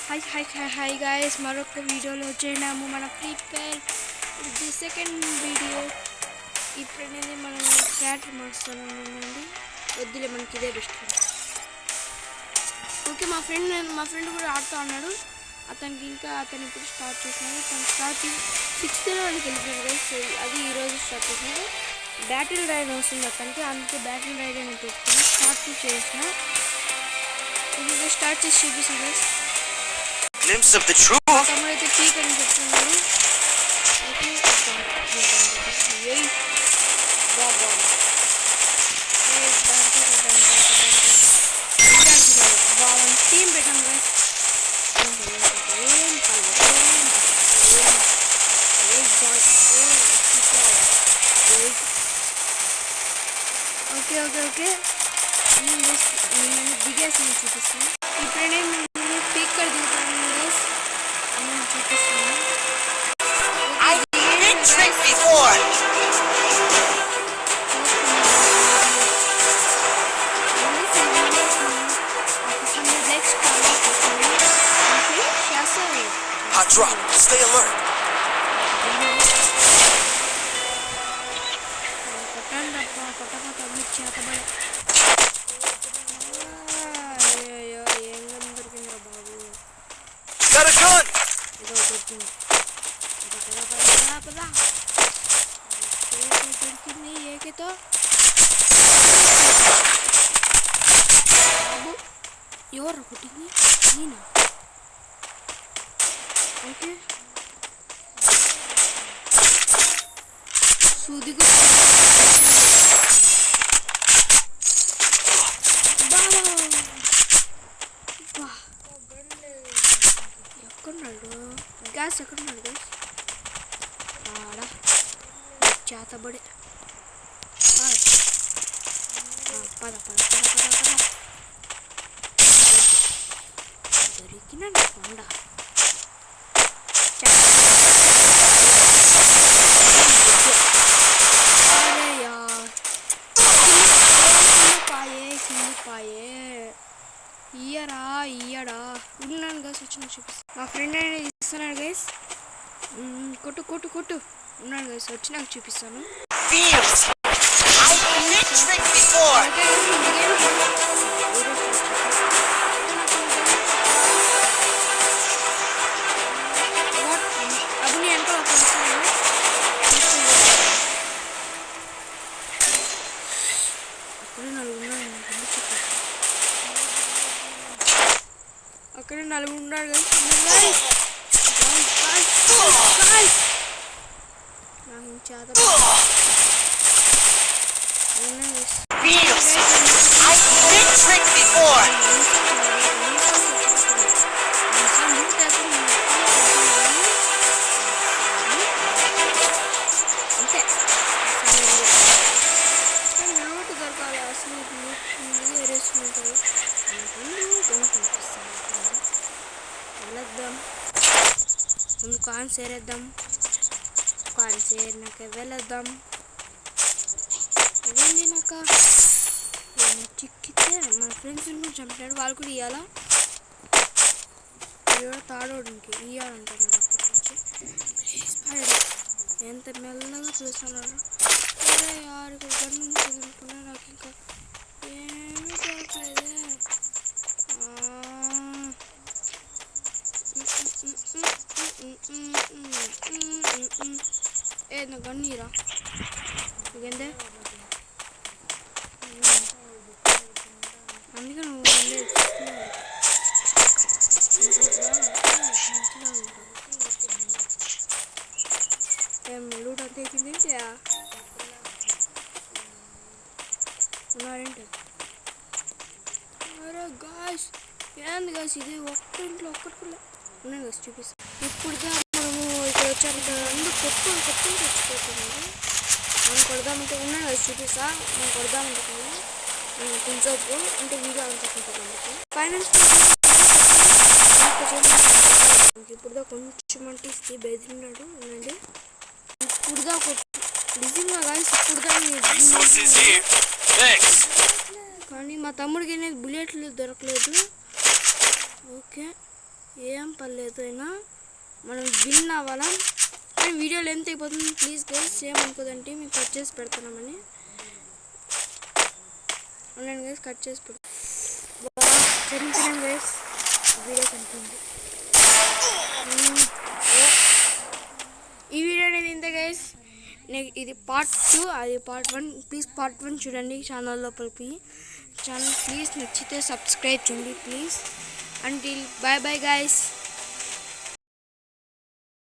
Hi guys, మరొక వీడియోలో వచ్చేనాము మన ఫ్రీ ఫైర్ ఇది సెకండ్ వీడియో. ఇప్పుడు అనేది మనం క్యారెక్టర్ మార్చుతున్నామండి. వద్దులే, మనకి ఇదే బెస్ట్. ఓకే, మా ఫ్రెండ్ కూడా ఆడుతూ ఉన్నాడు. అతను ఇప్పుడు స్టార్ట్ చేసినాడు. తను స్టార్ట్ చేసి 6th లెవెల్కి వెళ్ళిపోయాడు గైస్. అది ఈరోజు స్టార్ట్ చేసినాడు. బ్యాటిల్ రైడ్ వస్తుంది అతనికి, అందుకే బ్యాటిల్ రైడ్ అని పెట్టుకుని స్టార్ట్ చేసిన. ఇది స్టార్ట్ చేసి చూపిస్తాను guys. Glimpse of the truth. తమ్ముడైతే పీక్ అని చెప్తున్నాడు. టీం పెట్టాం గైస్. ఓకే నేను దిగేసి చూపిస్తాను. ఇప్పుడు నేను పీక్ దిగుతాను గైస్. నేను చూపిస్తాను. I've been tricked before. Hot drop. Stay alert. Got a gun. ఎవరు కొట్టింది? నేనా? ఓకే, సూదిగా ఎక్కడున్నాడు? గ్యాస్ ఎక్కడున్నాడు గ్యాస్? ఆడా చేతబడి. పద దొరికినా కొండ. ఇయ్యడా ఉన్నాను గైస్. వచ్చిన చూపిస్తాను. మా ఫ్రెండ్ అనేది ఇస్తున్నాడు గైస్. కొట్టు ఉన్నాడు గైస్. వచ్చి నాకు చూపిస్తాను. అక్కడ నలుగురు ఉన్నాడు గైస్. దొరకాలి అసలు వెళ్ళొద్దాం. ముందు కాయిన్స్ ఏరేద్దాం. కాయిన్స్ ఏరినాక వెళ్ళొద్దాం. వెళ్ళినాక చిక్కితే మన ఫ్రెండ్స్ కూడా చంపినాడు. వాళ్ళు కూడా ఇవ్వాలా? ఎవరో తాడోడికి ఇవ్వాలంటున్నాడు అప్పటి నుంచి. ఎంత మెల్లగా చూస్తున్నాడు. అరే యారు గన్ను ఉంటుంది అనుకున్నా. నాకు ఇంకా ఏమీ దొరకలేదే. నా గన్నీరా ఇదేందే? అందుకే నువ్వు లూట్ అంతా అయిపోయింది. ఉన్నారేంటి? అరే గాయస్, ఏంది గాయస్ ఇది? ఇంట్లో ఒక్కటి కూడా ఉన్నాను గాయస్. చూపిస్తాను. ఇప్పుడుగా మనము ఇక్కడ వచ్చాము. అందరూ కొట్టుకొని చచ్చిపోతున్నాము. మనం కొడదామంటే ఉన్నాను గాయస్. చూపిస్తా. మనం కొడదామంటే కొంచెం అంటే వీడియో అనుకుంటున్నాను. ఫైనాన్స్ ఇప్పుడుదా కొంచెం అంటే ఇస్తే బెదిరినాడు. ఉండండి. ఇప్పుడుదా నిజంగా గాయస్. ఇప్పుడుదా కానీ మా తమ్ముడికి అనేది బుల్లెట్లు దొరకలేదు. ఓకే, ఏం పర్లేదు అయినా మనం విన్ అవ్వాలా. కానీ వీడియో లెంత్ అయిపోతుంది, ప్లీజ్ గైస్ ఏమనుకోదంటే మీకు కట్ చేసి పెడుతున్నామని. నేను గైస్ కట్ చేసి పెడతాను గైస్, వీడియో కంటిన్యూ. ఈ వీడియో అనేది ఇంతే గైస్. ఇది పార్ట్ 2, అది పార్ట్ 1. ప్లీజ్ పార్ట్ 1 చూడండి ఛానల్ లోపలికి. ఛానల్ ప్లీజ్ నచ్చితే సబ్స్క్రైబ్ చేయండి please. Until bye bye guys.